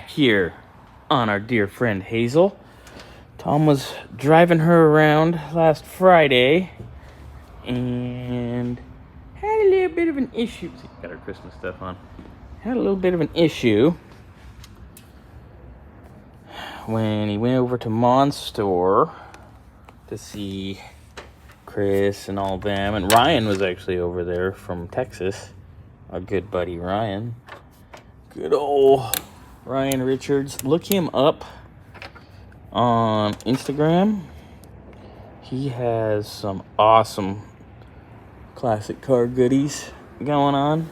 back here on our dear friend Hazel. Tom was driving her around last Friday and had a little bit of an issue. See, got our Christmas stuff on. Had a little bit of an issue when he went over to Mon's store to see Chris and all them. And Ryan was actually over there from Texas. Our good buddy Ryan. Good old Ryan Richards. Look him up on Instagram. He has some awesome classic car goodies going on.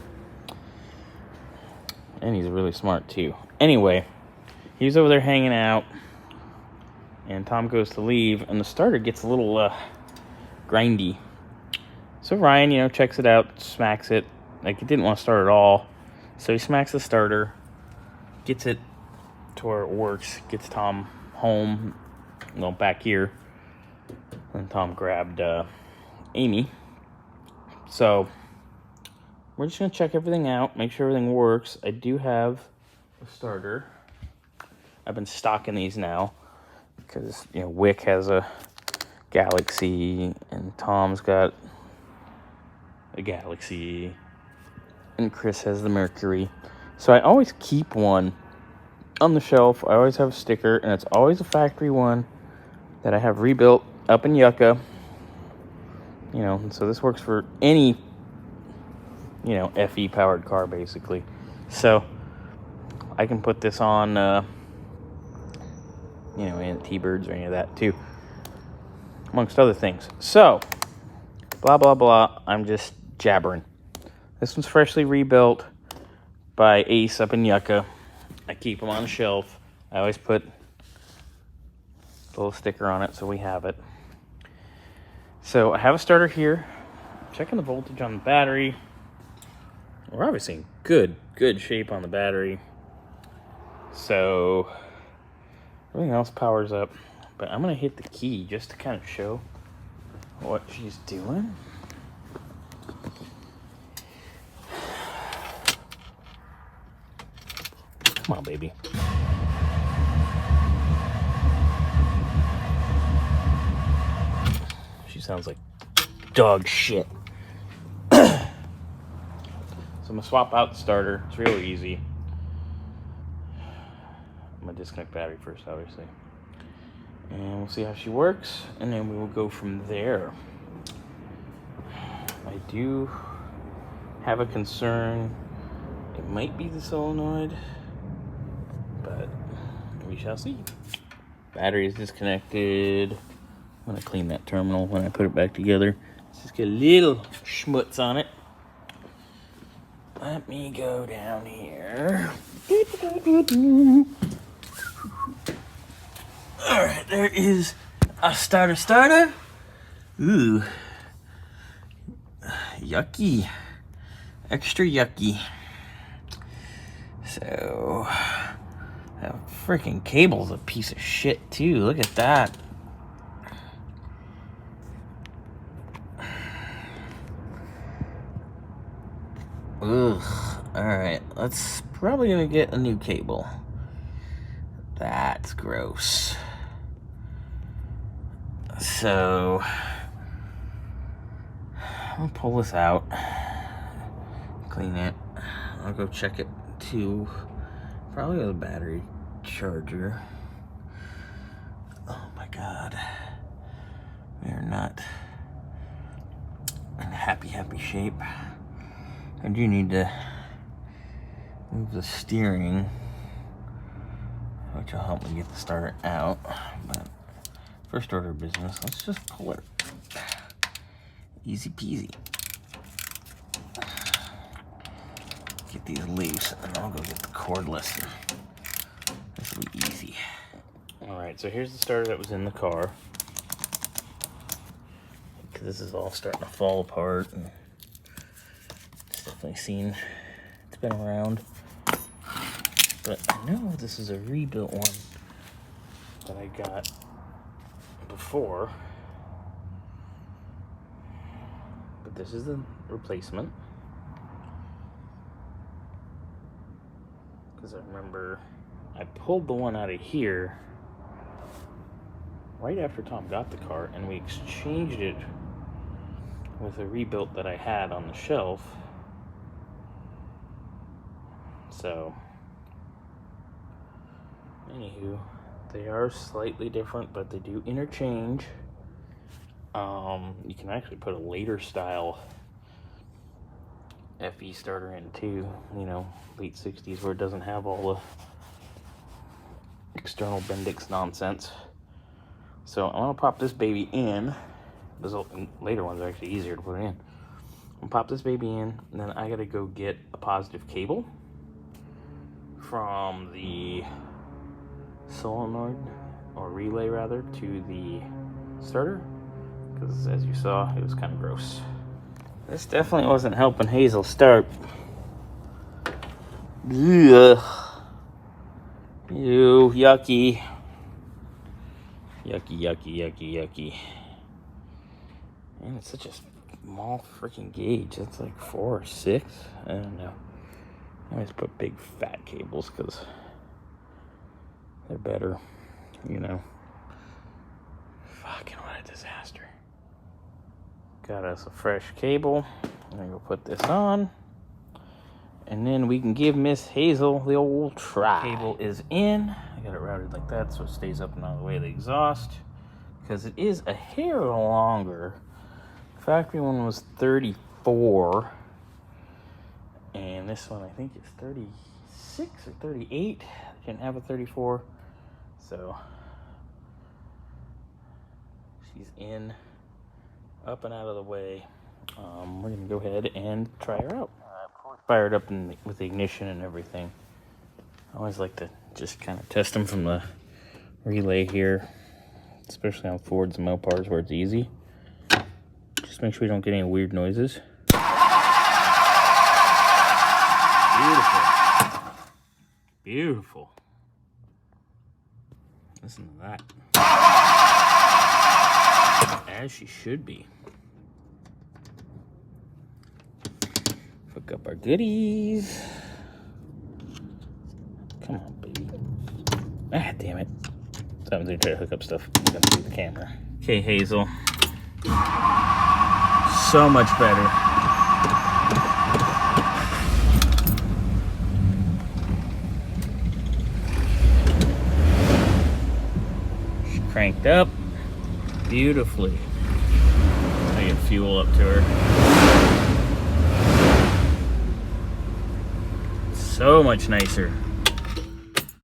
And he's really smart too. Anyway, he was over there hanging out. And Tom goes to leave. And the starter gets a little grindy. So Ryan, checks it out, smacks it. Like, he didn't want to start at all. So he smacks the starter, gets it to where it works, gets Tom home, back here. And Tom grabbed Amy. So we're just going to check everything out, make sure everything works. I do have a starter. I've been stocking these now because, Wick has a Galaxy and Tom's got a Galaxy and Chris has the Mercury. So I always keep one on the shelf. I always have a sticker, and it's always a factory one that I have rebuilt up in Yucca. And so this works for any, FE powered car, basically. So I can put this on, in T-Birds or any of that, too. Amongst other things. So, blah, blah, blah. I'm just jabbering. This one's freshly rebuilt by Ace up in Yucca. I keep them on the shelf. I always put a little sticker on it so we have it. So I have a starter here. Checking the voltage on the battery. We're obviously in good shape on the battery. So everything else powers up. But I'm going to hit the key just to kind of show what she's doing. Come on, baby. She sounds like dog shit. So I'm going to swap out the starter. It's real easy. I'm going to disconnect battery first, obviously. And we'll see how she works. And then we will go from there. I do have a concern. It might be the solenoid. But we shall see. Battery is disconnected. I'm going to clean that terminal when I put it back together. Let's just get a little schmutz on it. Let me go down here. Alright, there is a starter. Ooh. Yucky. Extra yucky. So, that freaking cable's a piece of shit, too. Look at that. Ugh. Alright, let's probably gonna get a new cable. That's gross. So, I'll pull this out. Clean it. I'll go check it too. Probably with a battery charger. Oh my god. We are not in happy shape. I do need to move the steering, which will help me get the starter out. But first order of business, let's just pull it. Easy peasy. Get these loose, and then I'll go get the cordless. This will be easy. Alright, so here's the starter that was in the car. This is all starting to fall apart. And it's definitely it's been around. But I know this is a rebuilt one that I got before. But this is the replacement. Because I remember I pulled the one out of here right after Tom got the car, and we exchanged it with a rebuilt that I had on the shelf. So, anywho, they are slightly different, but they do interchange. You can actually put a later style FE starter in too, you know, late 60s, where it doesn't have all the external Bendix nonsense. So I'm gonna pop this baby in. Those later ones are actually easier to put in. I'll pop this baby in, and then I gotta go get a positive cable from the solenoid, or relay rather, to the starter, because as you saw, it was kind of gross. This definitely wasn't helping Hazel start. Ugh. Ew, yucky. Yucky, yucky, yucky, yucky. Man, it's such a small freaking gauge. It's like 4 or 6. I don't know. I always put big fat cables because they're better, you know. Fucking what a disaster. Got us a fresh cable. I'm gonna go put this on, and then we can give Miss Hazel the old try. Cable is in. I got it routed like that so it stays up and out of the way of the exhaust, because it is a hair longer. The factory one was 34, and this one I think is 36 or 38. I didn't have a 34, so she's in, up and out of the way. We're gonna go ahead and try her out. Fired up with the ignition and everything. I always like to just kind of test them from the relay here, especially on Fords and Mopars where it's easy. Just make sure we don't get any weird noises. Beautiful. Beautiful. Listen to that. As she should be. Hook up our goodies. Come on, baby. Ah, damn it. Sometimes I try to hook up stuff through the camera. Okay, Hazel. So much better. She cranked up beautifully. I get fuel up to her. So much nicer.